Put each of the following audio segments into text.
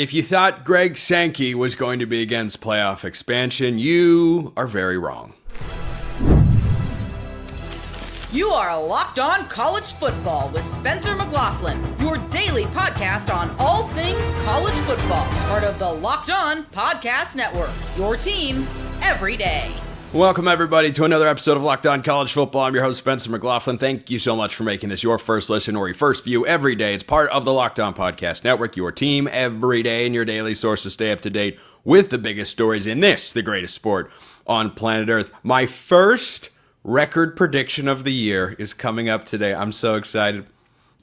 If you thought Greg Sankey was going to be against playoff expansion, you are very wrong. You are Locked On College Football with Spencer McLaughlin, your daily podcast on all things college football. Part of the Locked On Podcast Network, your team every day. Welcome, everybody, to another episode of Locked On College Football. I'm your host, Spencer McLaughlin. Thank you so much for making this your first listen or your first view every day. It's part of the Locked On Podcast Network, your team every day, and your daily source to stay up to date with the biggest stories in this, the greatest sport on planet Earth. My first record prediction of the year is coming up today. I'm so excited.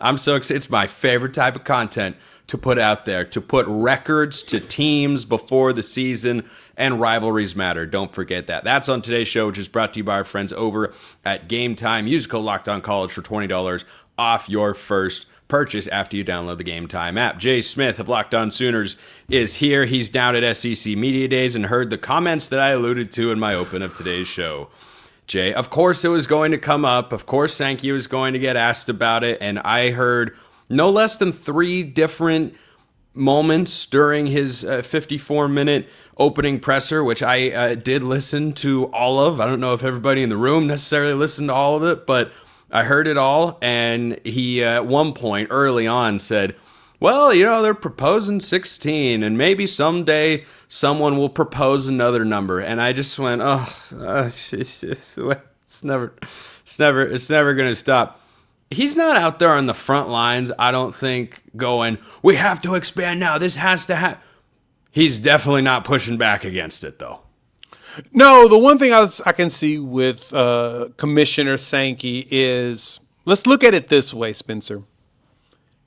It's my favorite type of content to put out there, to put records to teams before the season, and rivalries matter. Don't forget that. That's on today's show, which is brought to you by our friends over at Game Time. Use code Locked On College for $20 off your first purchase after you download the Game Time app. Jay Smith of Locked On Sooners is here. He's down at SEC Media Days and heard the comments that I alluded to in my open of today's show. Jay, of course it was going to come up. Of course Sankey was going to get asked about it, and I heard no less than 3 different moments during his 54-minute opening presser, which I did listen to all of. I don't know if everybody in the room necessarily listened to all of it, but I heard it all, and he at one point early on said, well, you know, they're proposing 16, and maybe someday someone will propose another number. And I just went, it's never going to stop. He's not out there on the front lines, I don't think, going, we have to expand now. This has to happen. He's definitely not pushing back against it, though. No, the one thing I can see with Commissioner Sankey is, let's look at it this way, Spencer.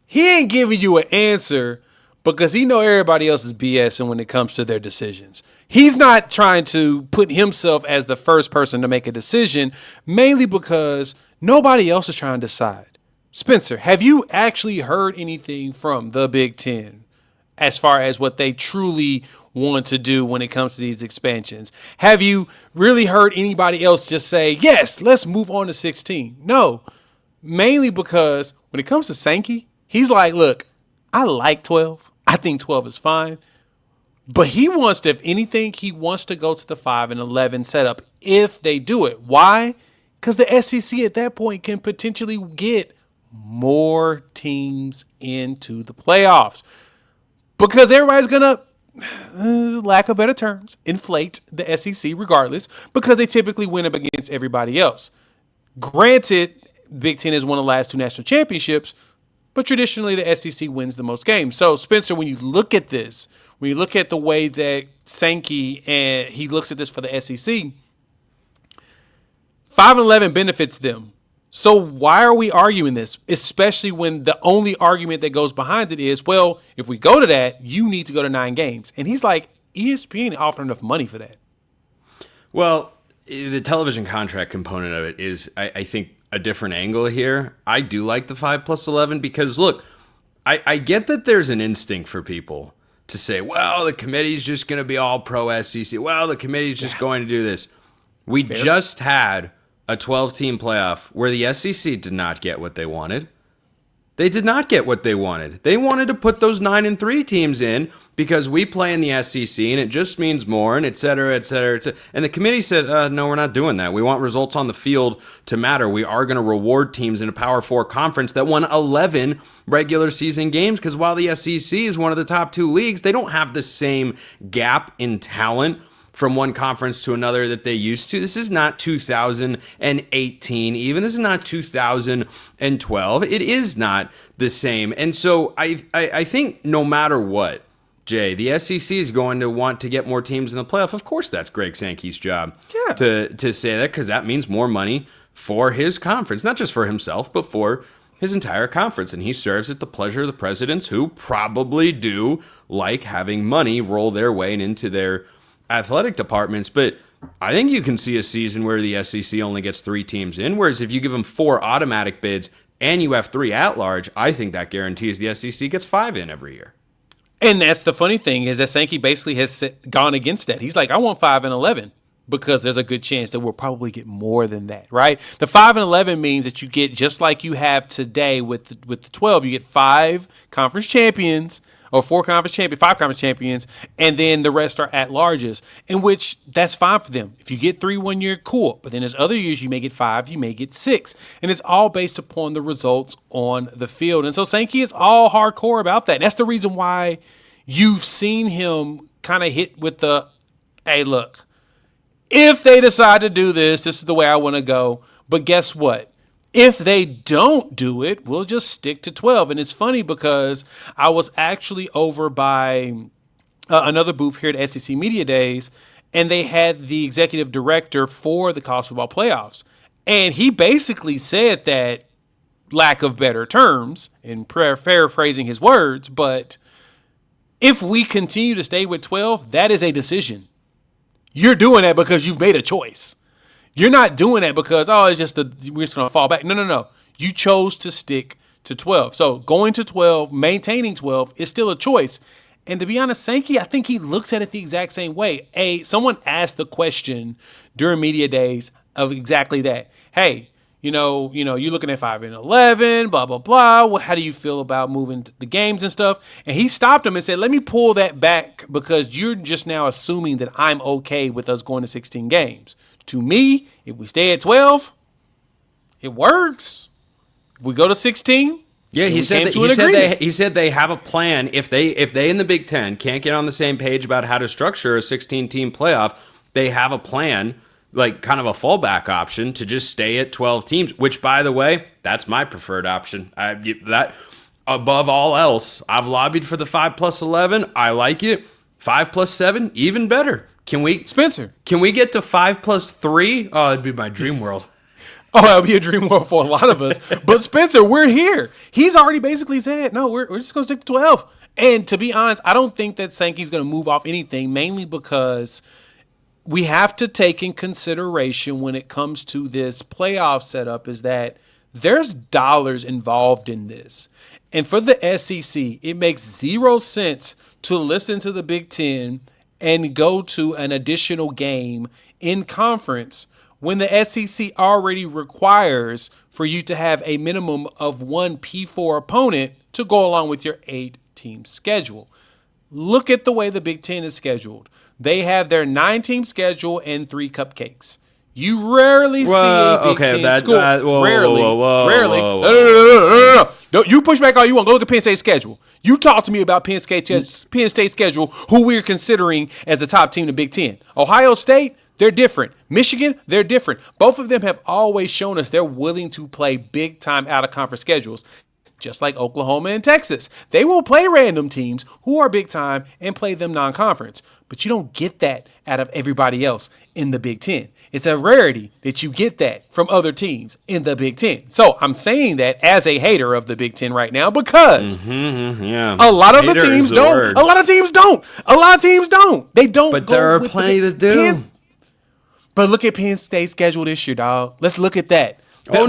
He ain't giving you an answer because he know everybody else is BSing when it comes to their decisions. He's not trying to put himself as the first person to make a decision, mainly because nobody else is trying to decide. Spencer, have you actually heard anything from the Big Ten as far as what they truly want to do when it comes to these expansions? Have you really heard anybody else just say, yes, let's move on to 16? No, mainly because when it comes to Sankey, he's like, look, I like 12. I think 12 is fine. But he wants to, if anything, he wants to go to the 5 and 11 setup if they do it. Why? Because the SEC at that point can potentially get more teams into the playoffs. Because everybody's going to, lack of better terms, inflate the SEC regardless, because they typically win up against everybody else. Granted, Big Ten has won the last 2 national championships, but traditionally the SEC wins the most games. So, Spencer, when you look at this, when you look at the way that Sankey and he looks at this for the SEC, 5 and 11 benefits them. So why are we arguing this? Especially when the only argument that goes behind it is, well, if we go to that, you need to go to 9 games. And he's like, ESPN offered enough money for that. Well, the television contract component of it is, I think, a different angle here. I do like the 5 plus 11 because, look, I get that there's an instinct for people to say, well, the committee's just going to be all pro SEC. Well, the committee's just going to do this. We just had a 12-team playoff where the SEC did not get what they wanted. They did not get what they wanted. They wanted to put those 9-3 teams in because we play in the SEC and it just means more and et cetera, et cetera, et cetera. And the committee said, no, we're not doing that. We want results on the field to matter. We are going to reward teams in a Power 4 conference that won 11 regular season games because while the SEC is one of the top 2 leagues, they don't have the same gap in talent from one conference to another that they used to. This is not 2018 even. This is not 2012. It is not the same. And so I think no matter what, Jay, the SEC is going to want to get more teams in the playoff. Of course, that's Greg Sankey's job to say that because that means more money for his conference, not just for himself, but for his entire conference. And he serves at the pleasure of the presidents who probably do like having money roll their way and into their athletic departments. But I think you can see a season where the SEC only gets 3 teams in, whereas if you give them 4 automatic bids and you have 3 at large, I think that guarantees the SEC gets 5 in every year. And that's the funny thing is that Sankey basically has gone against that. He's like, I want 5 and 11 because there's a good chance that we'll probably get more than that, right? The 5 and 11 means that you get, just like you have today with the 12, you get 5 conference champions or five conference champions, and then the rest are at larges, in which that's fine for them. If you get 3 1 year, cool. But then there's other years you may get 5, you may get 6. And it's all based upon the results on the field. And so Sankey is all hardcore about that. And that's the reason why you've seen him kind of hit with the, hey, look, if they decide to do this, this is the way I want to go. But guess what? If they don't do it, we'll just stick to 12. And it's funny because I was actually over by another booth here at SEC Media Days, and they had the executive director for the college football playoffs. And he basically said that, lack of better terms, and paraphrasing his words, but if we continue to stay with 12, that is a decision. You're doing that because you've made a choice. You're not doing that because, we're just going to fall back. No. You chose to stick to 12. So going to 12, maintaining 12 is still a choice. And to be honest, Sankey, I think he looks at it the exact same way. Someone asked the question during media days of exactly that. Hey, you're looking at 5-11, blah, blah, blah. Well, how do you feel about moving the games and stuff? And he stopped him and said, let me pull that back because you're just now assuming that I'm okay with us going to 16 games. To me, if we stay at 12, it works. If we go to 16, yeah, he said they have a plan. If they in the Big Ten can't get on the same page about how to structure a 16-team playoff, they have a plan, like kind of a fallback option to just stay at 12 teams. Which, by the way, that's my preferred option. That above all else, I've lobbied for the 5+11. I like it. 5+7, even better. Can we get to 5+3? Oh, it'd be my dream world. Oh, that'll be a dream world for a lot of us. But Spencer, we're here. He's already basically said, no, we're just going to stick to 12. And to be honest, I don't think that Sankey's going to move off anything, mainly because we have to take in consideration when it comes to this playoff setup is that there's dollars involved in this. And for the SEC, it makes 0 sense to listen to the Big Ten and go to an additional game in conference when the SEC already requires for you to have a minimum of 1 P4 opponent to go along with your 8-team schedule. Look at the way the Big Ten is scheduled. They have their 9-team schedule and 3 cupcakes. You rarely see a Big Ten school. Rarely. No. Don't you push back all you want. Go look at Penn State's schedule. You talk to me about Penn State's schedule, who we're considering as the top team in the Big Ten. Ohio State, they're different. Michigan, they're different. Both of them have always shown us they're willing to play big-time out-of-conference schedules, just like Oklahoma and Texas. They will play random teams who are big-time and play them non-conference. But you don't get that out of everybody else in the Big Ten. It's a rarity that you get that from other teams in the Big Ten. So I'm saying that as a hater of the Big Ten right now because a lot of the teams don't. A lot of teams don't. They don't. But there are plenty that do. But look at Penn State's schedule this year, dog. Let's look at that. You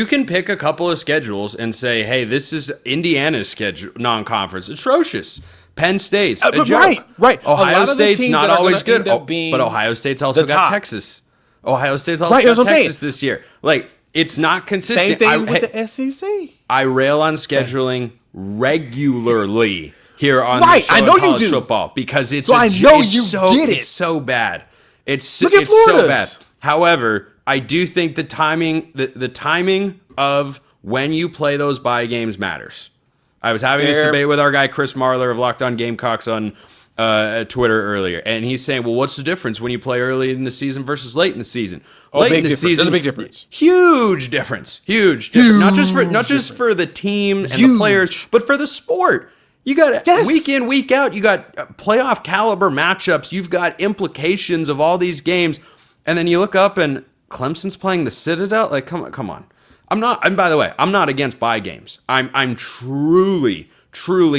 can pick a couple of schedules and say, hey, this is Indiana's schedule, non-conference. Atrocious. Penn State's a joke. Right. Ohio State's not always good, but Ohio State's also got Texas. Ohio State's also got Texas this year. Like, it's not consistent. Same thing with the SEC. I rail on scheduling regularly here on the show college football because it's so bad. It's so bad. However, I do think the timing of when you play those bye games matters. I was having this debate with our guy Chris Marler of Locked On Gamecocks on Twitter earlier, and he's saying, well, what's the difference when you play early in the season versus late in the season? Late in the season, there's a big difference. Huge difference. Not just for the team and the players, but for the sport. You got week in, week out, you got playoff caliber matchups. You've got implications of all these games. And then you look up and Clemson's playing the Citadel. Like, come on. And by the way, I'm not against bye games. I'm truly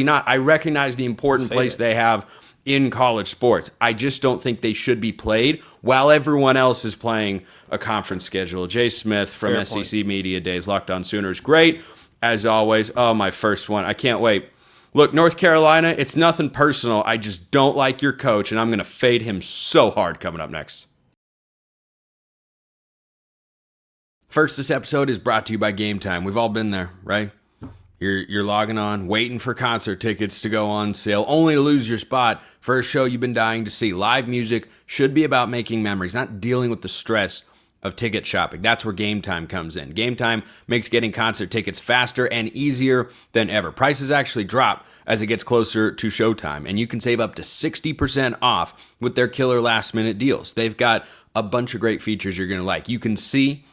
not. I recognize the important place they have in college sports. I just don't think they should be played while everyone else is playing a conference schedule. Jay Smith from SEC Media Days, Locked On Sooners. Great, as always. Oh, my first one. I can't wait. Look, North Carolina, it's nothing personal. I just don't like your coach, and I'm going to fade him so hard coming up next. First, this episode is brought to you by Game Time. We've all been there, right? You're logging on, waiting for concert tickets to go on sale, only to lose your spot for a show you've been dying to see. Live music should be about making memories, not dealing with the stress of ticket shopping. That's where Game Time comes in. Game Time makes getting concert tickets faster and easier than ever. Prices actually drop as it gets closer to showtime, and you can save up to 60% off with their killer last-minute deals. They've got a bunch of great features you're going to like. You can see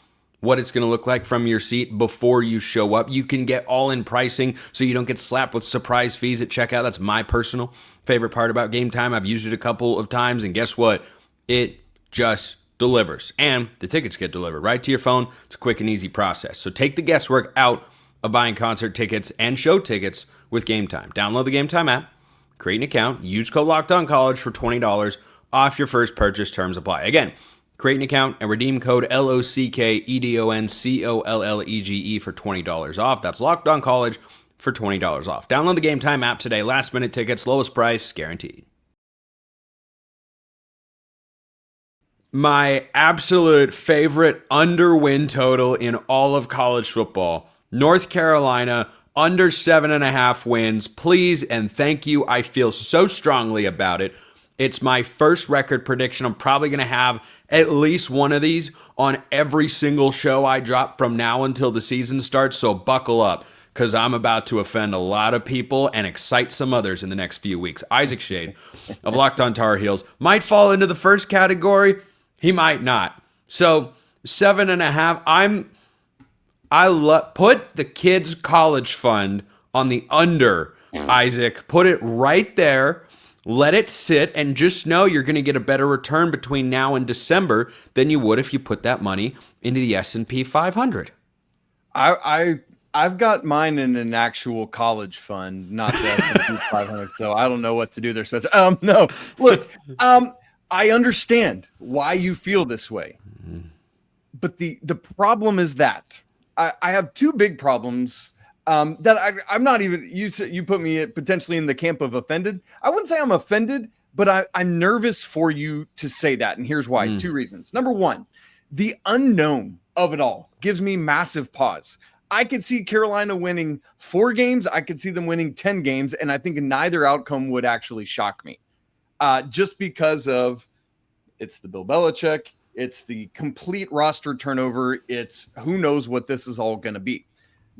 what it's going to look like from your seat before you show up. You can get all-in pricing so you don't get slapped with surprise fees at checkout. That's my personal favorite part about Game Time. I've used it a couple of times, and guess what? It just delivers. And the tickets get delivered right to your phone. It's a quick and easy process. So take the guesswork out of buying concert tickets and show tickets with Game Time. Download the Game Time app, create an account, use code LOCKEDONCollege for $20 off your first purchase. Terms apply. Again, create an account and redeem code LOCKEDONCOLLEGE for $20 off. That's Locked On College for $20 off. Download the Game Time app today. Last minute tickets, lowest price guaranteed. My absolute favorite under win total in all of college football. North Carolina under 7.5 wins. Please and thank you. I feel so strongly about it. It's my first record prediction. I'm probably going to have at least one of these on every single show I drop from now until the season starts. So buckle up, because I'm about to offend a lot of people and excite some others in the next few weeks. Isaac Shade of Locked On Tar Heels might fall into the first category. He might not. So 7.5. Put the kids' college fund on the under, Isaac. Put it right there. Let it sit, and just know you're going to get a better return between now and December than you would if you put that money into the S&P 500. I've got mine in an actual college fund, not the S&P 500, so I don't know what to do there, Spencer. No, look, I understand why you feel this way, but the problem is that I have two big problems. That I'm not even, you put me potentially in the camp of offended. I wouldn't say I'm offended, but I'm nervous for you to say that. And here's why. Two reasons. Number one, the unknown of it all gives me massive pause. I could see Carolina winning 4 games. I could see them winning 10 games. And I think neither outcome would actually shock me. Just because of it's the Bill Belichick. It's the complete roster turnover. It's who knows what this is all going to be.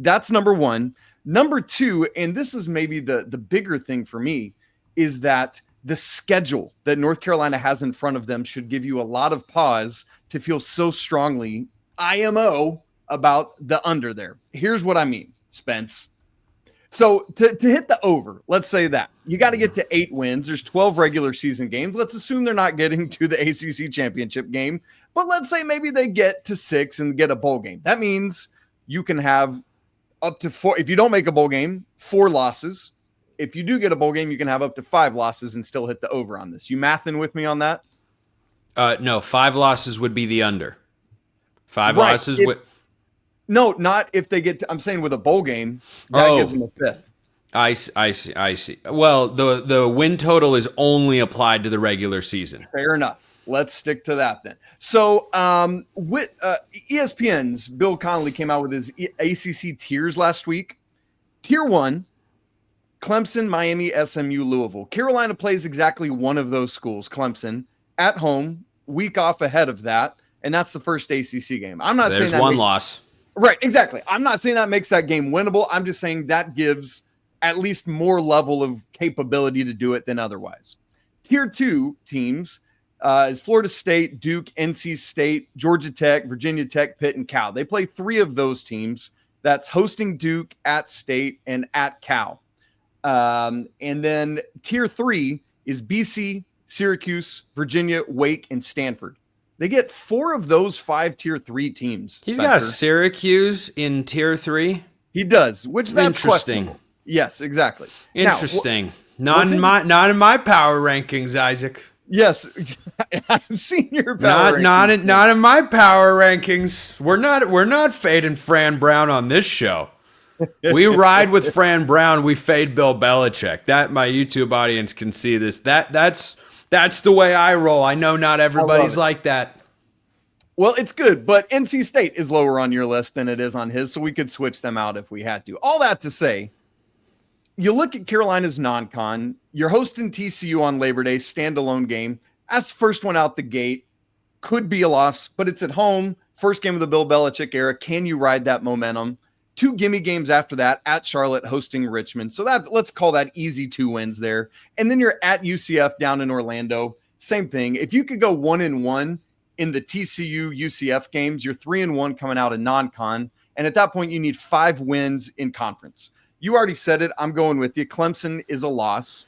That's number one. Number two, and this is maybe the bigger thing for me, is that the schedule that North Carolina has in front of them should give you a lot of pause to feel so strongly IMO about the under there. Here's what I mean, Spence. So to hit the over, let's say that you got to get to 8 wins. There's 12 regular season games. Let's assume they're not getting to the ACC championship game, but let's say maybe they get to 6 and get a bowl game. That means you can have up to 4. If you don't make a bowl game, 4 losses. If you do get a bowl game, you can have up to 5 losses and still hit the over on this. You mathing with me on that? No, 5 losses would be the under. 5 losses would. No, not if they get to, I'm saying with a bowl game, that gives them a 5th. I see. Well, the win total is only applied to the regular season. Fair enough. Let's stick to that then. So with ESPN's Bill Connolly came out with his ACC tiers last week. Tier 1, Clemson, Miami, SMU, Louisville. Carolina plays exactly one of those schools, Clemson, at home, week off ahead of that, and that's the first ACC game. I'm not saying that there's one loss. Right, exactly. I'm not saying that makes that game winnable. I'm just saying that gives at least more level of capability to do it than otherwise. Tier 2 teams is Florida State, Duke, NC State, Georgia Tech, Virginia Tech, Pitt, and Cal. They play 3 of those teams. That's hosting Duke, at State, and at Cal. And then Tier 3 is BC, Syracuse, Virginia, Wake, and Stanford. They get 4 of those 5 Tier 3 teams. He's got Syracuse in Tier 3. He does, which that's interesting. Questionable. Yes, exactly. Interesting. Not in my power rankings, Isaac. Yes, I've seen your power rankings. Not in my power rankings. We're not fading Fran Brown on this show. We ride with Fran Brown. We fade Bill Belichick. That my YouTube audience can see this. That's the way I roll. I know not everybody's like that. Well, it's good, but NC State is lower on your list than it is on his, so we could switch them out if we had to. All that to say, you look at Carolina's non-con, you're hosting TCU on Labor Day, standalone game. That's the first one out the gate. Could be a loss, but it's at home. First game of the Bill Belichick era. Can you ride that momentum? 2 gimme games after that at Charlotte hosting Richmond. So that, let's call that easy 2 wins there. And then you're at UCF down in Orlando. Same thing. If you could go 1-1 in the TCU UCF games, you're 3-1 coming out of non-con. And at that point, you need 5 wins in conference. You already said it. I'm going with you. Clemson is a loss.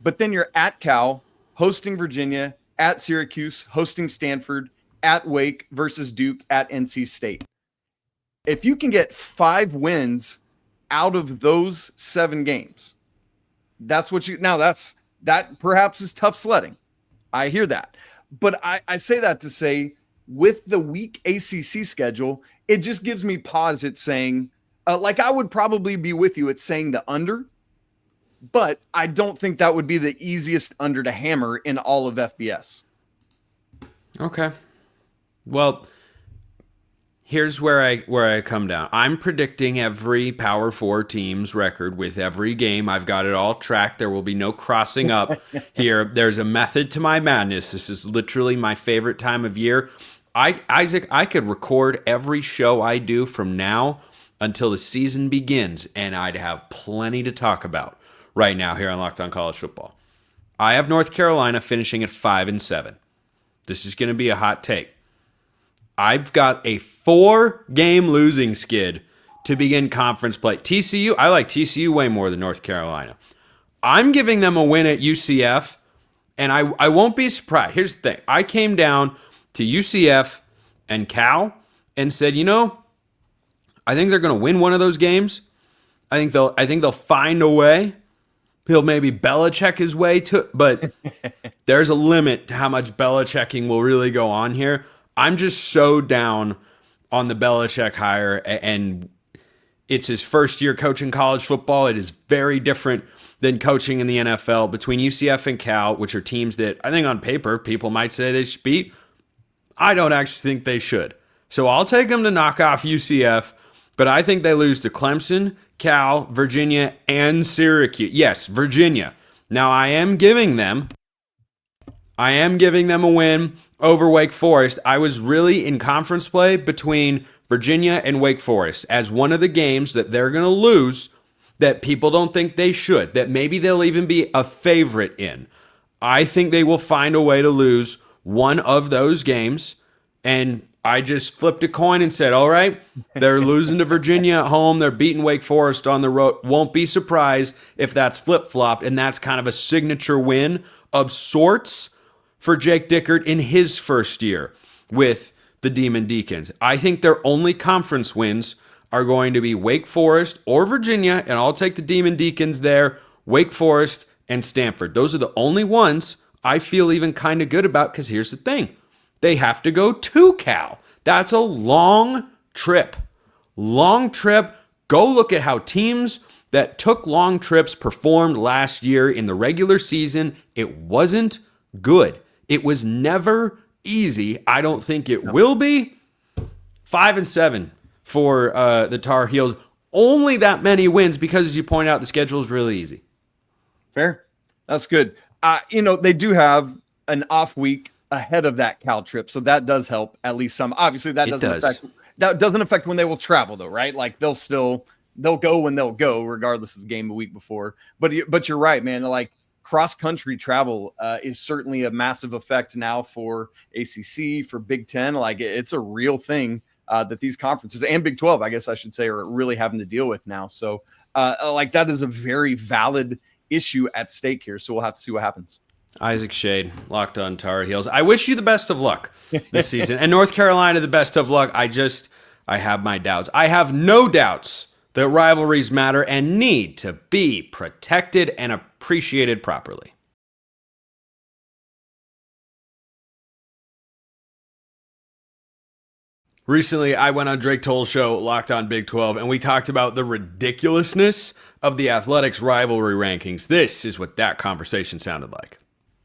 But then you're at Cal, hosting Virginia, at Syracuse, hosting Stanford, at Wake versus Duke, at NC State. If you can get 5 wins out of those 7 games, that's what you, now that perhaps is tough sledding. I hear that. But I say that to say, with the weak ACC schedule, it just gives me pause at saying, like I would probably be with you at saying the under, but I don't think that would be the easiest under to hammer in all of FBS. Okay. Well, here's where I come down. I'm predicting every Power 4 team's record with every game. I've got it all tracked. There will be no crossing up here. There's a method to my madness. This is literally my favorite time of year. Isaac, I could record every show I do from now until the season begins, and I'd have plenty to talk about right now here on Locked On College Football. I have North Carolina finishing at 5-7. This is going to be a hot take. I've got a 4-game losing skid to begin conference play. TCU, I like TCU way more than North Carolina. I'm giving them a win at UCF, and I won't be surprised. Here's the thing. I came down to UCF and Cal and said, I think they're going to win one of those games. I think they'll find a way. He'll maybe Belichick his way to, but there's a limit to how much Belichicking will really go on here. I'm just so down on the Belichick hire, and it's his first year coaching college football. It is very different than coaching in the NFL. Between UCF and Cal, which are teams that I think on paper people might say they should beat, I don't actually think they should. So I'll take them to knock off UCF, but I think they lose to Clemson, Cal, Virginia, and Syracuse. Yes, Virginia. Now I am giving them a win over Wake Forest. I was really in conference play between Virginia and Wake Forest as one of the games that they're going to lose that people don't think they should, that maybe they'll even be a favorite in. I think they will find a way to lose one of those games, and I just flipped a coin and said, all right, they're losing to Virginia at home. They're beating Wake Forest on the road. Won't be surprised if that's flip-flopped, and that's kind of a signature win of sorts for Jake Dickert in his first year with the Demon Deacons. I think their only conference wins are going to be Wake Forest or Virginia, and I'll take the Demon Deacons there, Wake Forest and Stanford. Those are the only ones I feel even kind of good about, because here's the thing. They have to go to Cal. That's a long trip. Long trip. Go look at how teams that took long trips performed last year in the regular season. It wasn't good. It was never easy. I don't think it will be. 5-7 for the Tar Heels. Only that many wins because, as you point out, the schedule is really easy. Fair. That's good. They do have an off week ahead of that Cal trip, so that does help at least some. Obviously, that doesn't affect when they will travel, though, right? Like they'll go when they'll go, regardless of the game the week before. But you're right, man. Like cross country travel is certainly a massive effect now for ACC, for Big Ten. Like it's a real thing that these conferences and Big 12, I guess I should say, are really having to deal with now. So like that is a very valid issue at stake here. So we'll have to see what happens. Isaac Shade, Locked On Tar Heels. I wish you the best of luck this season. And North Carolina, the best of luck. I have my doubts. I have no doubts that rivalries matter and need to be protected and appreciated properly. Recently, I went on Drake Toll's show, Locked On Big 12, and we talked about the ridiculousness of the athletics rivalry rankings. This is what that conversation sounded like.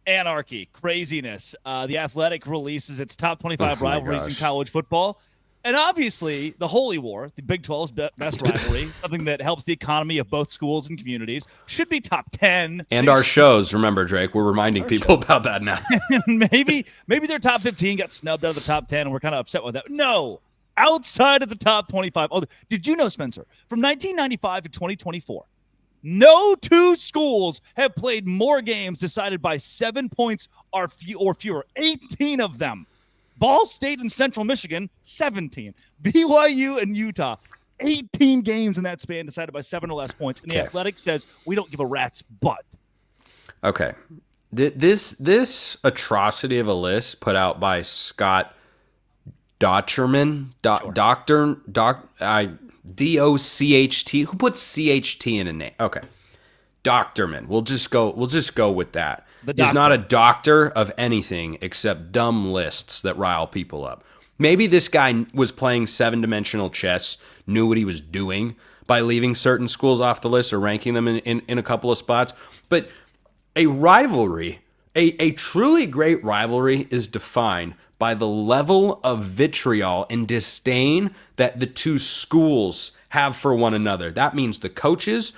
Anarchy, craziness. The Athletic releases its top 25 Oh my rivalries in gosh. college football. And obviously, the Holy War, the Big 12's best rivalry, something that helps the economy of both schools and communities, should be top 10. And our shows, remember, Drake, we're reminding people about that now. maybe their top 15 got snubbed out of the top 10, and we're kind of upset with that. No, outside of the top 25. Oh, did you know, Spencer, from 1995 to 2024, no two schools have played more games decided by 7 points or fewer. 18 of them. Ball State and Central Michigan, 17. BYU and Utah, 18 games in that span decided by 7 or less points. And the Athletic says we don't give a rat's butt. Okay. This atrocity of a list put out by Scott Docherman, D-O-C-H-T. Who puts C-H-T in a name? Okay. Doctorman. We'll just go with that. He's not a doctor of anything except dumb lists that rile people up. Maybe this guy was playing 7-dimensional chess, knew what he was doing by leaving certain schools off the list or ranking them in a couple of spots. But a rivalry, a truly great rivalry, is defined by the level of vitriol and disdain that the two schools have for one another. That means the coaches,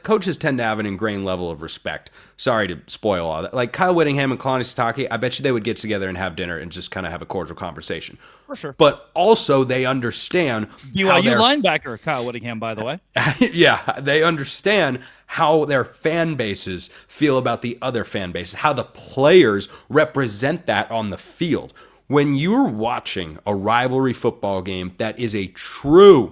coaches tend to have an ingrained level of respect. Sorry to spoil all that. Like Kyle Whittingham and Kalani Sitake, I bet you they would get together and have dinner and just kind of have a cordial conversation. For sure. But also they understand BYU linebacker Kyle Whittingham, by the way. Yeah, they understand how their fan bases feel about the other fan bases, how the players represent that on the field. When you're watching a rivalry football game that is a truly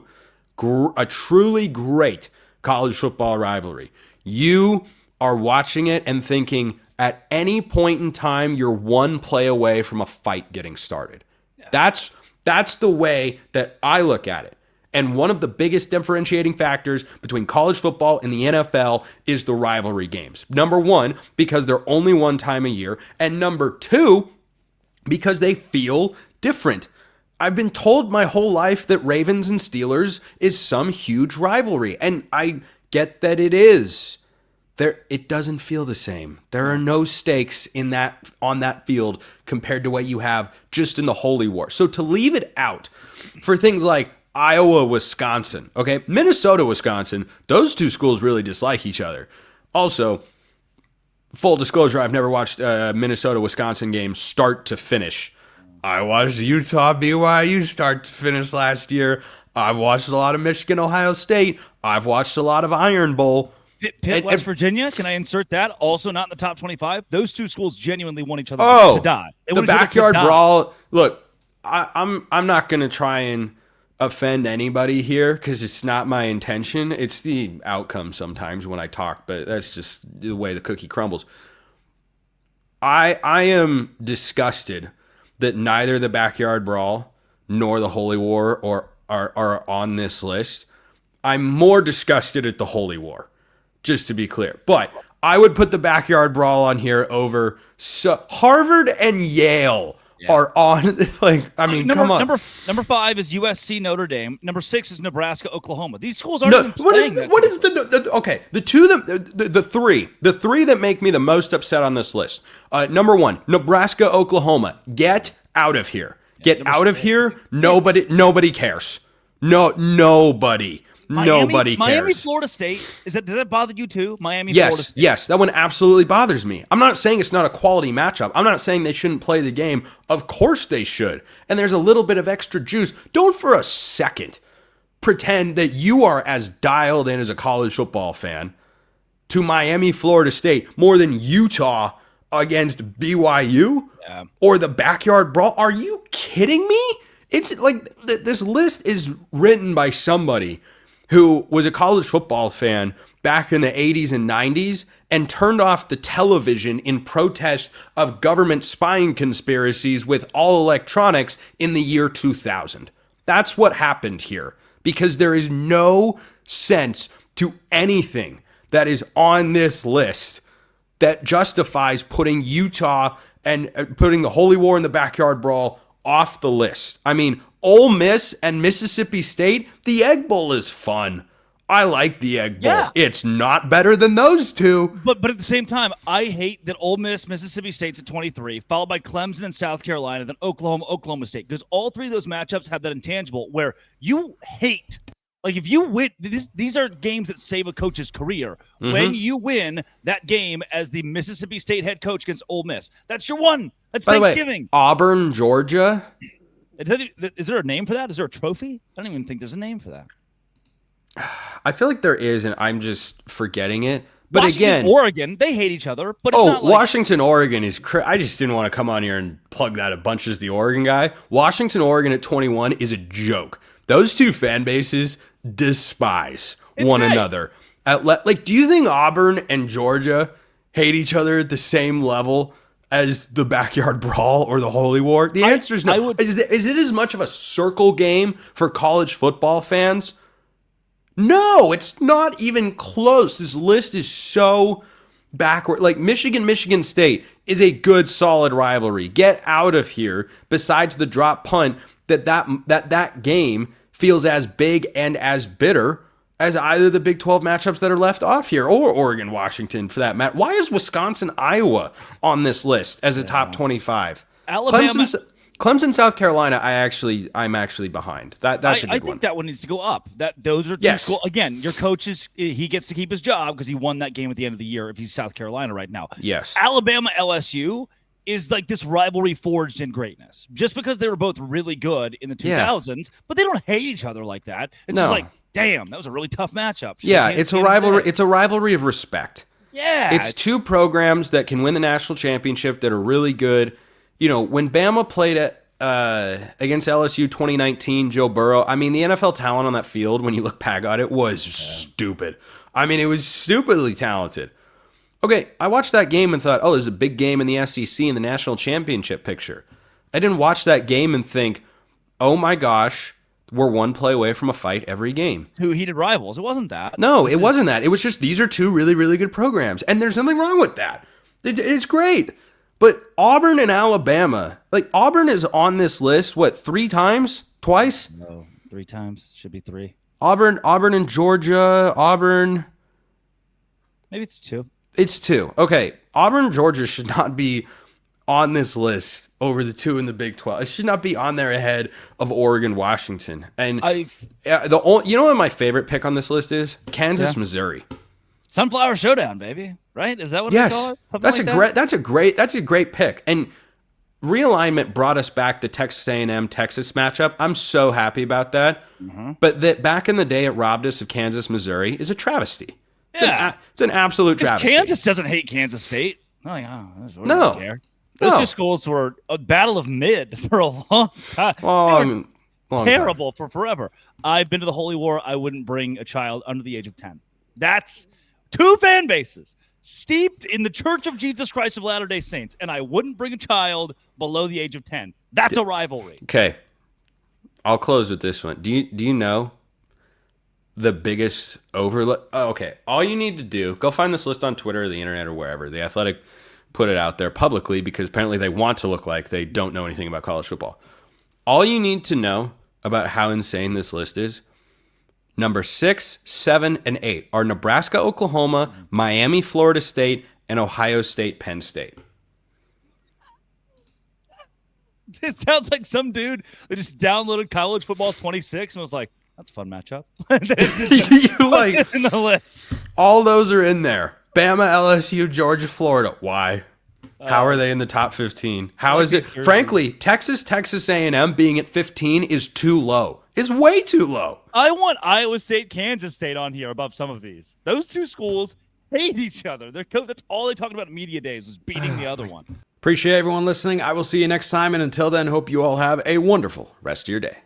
great college football rivalry, you are watching it and thinking at any point in time you're one play away from a fight getting started. Yeah. That's the way that I look at it. And one of the biggest differentiating factors between college football and the NFL is the rivalry games. Number one, because they're only one time a year. And number two, because they feel different. I've been told my whole life that Ravens and Steelers is some huge rivalry. And I get that it is. It doesn't feel the same. There are no stakes on that field compared to what you have just in the Holy War. So to leave it out for things like Iowa, Wisconsin, okay, Minnesota, Wisconsin, those two schools really dislike each other. Also, full disclosure, I've never watched a Minnesota-Wisconsin game start to finish. I watched Utah BYU start to finish last year. I've watched a lot of Michigan, Ohio State. I've watched a lot of Iron Bowl. Pitt, West Virginia, can I insert that? Also not in the top 25. Those two schools genuinely want each other to die. The backyard brawl. Look, I'm not going to try and offend anybody here because it's not my intention. It's the outcome sometimes when I talk, but that's just the way the cookie crumbles. I am disgusted that neither the backyard brawl nor the Holy War are on this list. I'm more disgusted at the Holy War, just to be clear. But I would put the backyard brawl on here over Harvard and Yale. Are on, like, I mean, come on. Number 5 is USC Notre Dame. Number 6 is Nebraska Oklahoma. These schools aren't even playing. The three that make me the most upset on this list. Number 1, Nebraska Oklahoma. Get out of here. Get out of here. Nobody cares. Nobody cares. Miami, Florida State. Does that bother you too? Florida State. Yes, that one absolutely bothers me. I'm not saying it's not a quality matchup. I'm not saying they shouldn't play the game. Of course they should. And there's a little bit of extra juice. Don't for a second pretend that you are as dialed in as a college football fan to Miami, Florida State more than Utah against BYU or the backyard brawl. Are you kidding me? It's like this list is written by somebody who was a college football fan back in the 80s and 90s and turned off the television in protest of government spying conspiracies with all electronics in the year 2000. That's what happened here, because there is no sense to anything that is on this list that justifies putting Utah and putting the Holy War and the backyard brawl off the list. I mean, Ole Miss and Mississippi State, the Egg Bowl is fun. I like the Egg Bowl. Yeah. It's not better than those two. But at the same time, I hate that Ole Miss, Mississippi State's at 23, followed by Clemson and South Carolina, then Oklahoma, Oklahoma State, because all three of those matchups have that intangible where you hate. Like, if you win, these are games that save a coach's career. Mm-hmm. When you win that game as the Mississippi State head coach against Ole Miss, that's your one. That's By the way, Thanksgiving. Auburn, Georgia. Is there a name for that? Is there a trophy? I don't even think there's a name for that. I feel like there is, and I'm just forgetting it. But Washington, again, Oregon, they hate each other. But it's not like, Washington, Oregon is. I just didn't want to come on here and plug that a bunch as the Oregon guy. Washington, Oregon at 21 is a joke. Those two fan bases despise one another. Do you think Auburn and Georgia hate each other at the same level as the backyard brawl or the holy war? The answer is no. Is it as much of a circle game for college football fans? No, it's not even close. This list is so backward. Like Michigan State is a good, solid rivalry. Get out of here. Besides the drop punt, that game feels as big and as bitter as either the Big 12 matchups that are left off here, or Oregon, Washington for that matter. Why is Wisconsin, Iowa on this list as a top 25? Alabama. Clemson, South Carolina, I'm actually behind. That's a big one. I think that one needs to go up. Those are two schools. Again, your coach he gets to keep his job because he won that game at the end of the year if he's South Carolina right now. Yes. Alabama, LSU is like this rivalry forged in greatness. Just because they were both really good in the 2000s, but they don't hate each other like that. It's just like, damn, that was a really tough matchup. It's a rivalry. It's a rivalry of respect. Yeah. It's two programs that can win the national championship that are really good. You know, when Bama played against LSU 2019, Joe Burrow, I mean, the NFL talent on that field, when you look back at it, was stupid. I mean, it was stupidly talented. Okay, I watched that game and thought, there's a big game in the SEC in the national championship picture. I didn't watch that game and think, oh my gosh, we're one play away from a fight every game. Two heated rivals. It wasn't that. No, it wasn't that. It was just these are two really, really good programs, and there's nothing wrong with that. It's great. But Auburn and Alabama, like Auburn is on this list, what, 3 times? Twice? No, 3 times. Should be 3. Auburn and Georgia, Maybe it's 2. It's 2. Okay, Auburn, Georgia should not be on this list over the 2 in the Big 12. It should not be on there ahead of Oregon, Washington. And you know what my favorite pick on this list is? Kansas, Missouri. Sunflower Showdown, baby. Right? Is that what they call it? That's a great pick. And realignment brought us back the Texas A&M Texas matchup. I'm so happy about that. Mm-hmm. But that back in the day it robbed us of Kansas, Missouri is a travesty. It's an absolute travesty. Kansas doesn't hate Kansas State. Like, no. Care. Those 2 schools were a battle of mid for a long time. Terrible for forever. I've been to the Holy War. I wouldn't bring a child under the age of 10. That's 2 fan bases steeped in the Church of Jesus Christ of Latter-day Saints, and I wouldn't bring a child below the age of 10. That's a rivalry. Okay. I'll close with this one. Do you know the biggest overlook? Oh, okay. All you need to do, go find this list on Twitter or the internet or wherever. The Athletic put it out there publicly because apparently they want to look like they don't know anything about college football. All you need to know about how insane this list is, number 6, 7, and 8 are Nebraska, Oklahoma, Miami, Florida State, and Ohio State, Penn State. It sounds like some dude that just downloaded College Football 26 and was like, that's a fun matchup. You like in the list. All those are in there. Bama, LSU, Georgia, Florida. Why? How are they in the top 15? How is it? Frankly, Texas A&M being at 15 is too low. It's way too low. I want Iowa State, Kansas State on here above some of these. Those 2 schools hate each other. That's all they talked about in media days was beating the other one. Appreciate everyone listening. I will see you next time. And until then, hope you all have a wonderful rest of your day.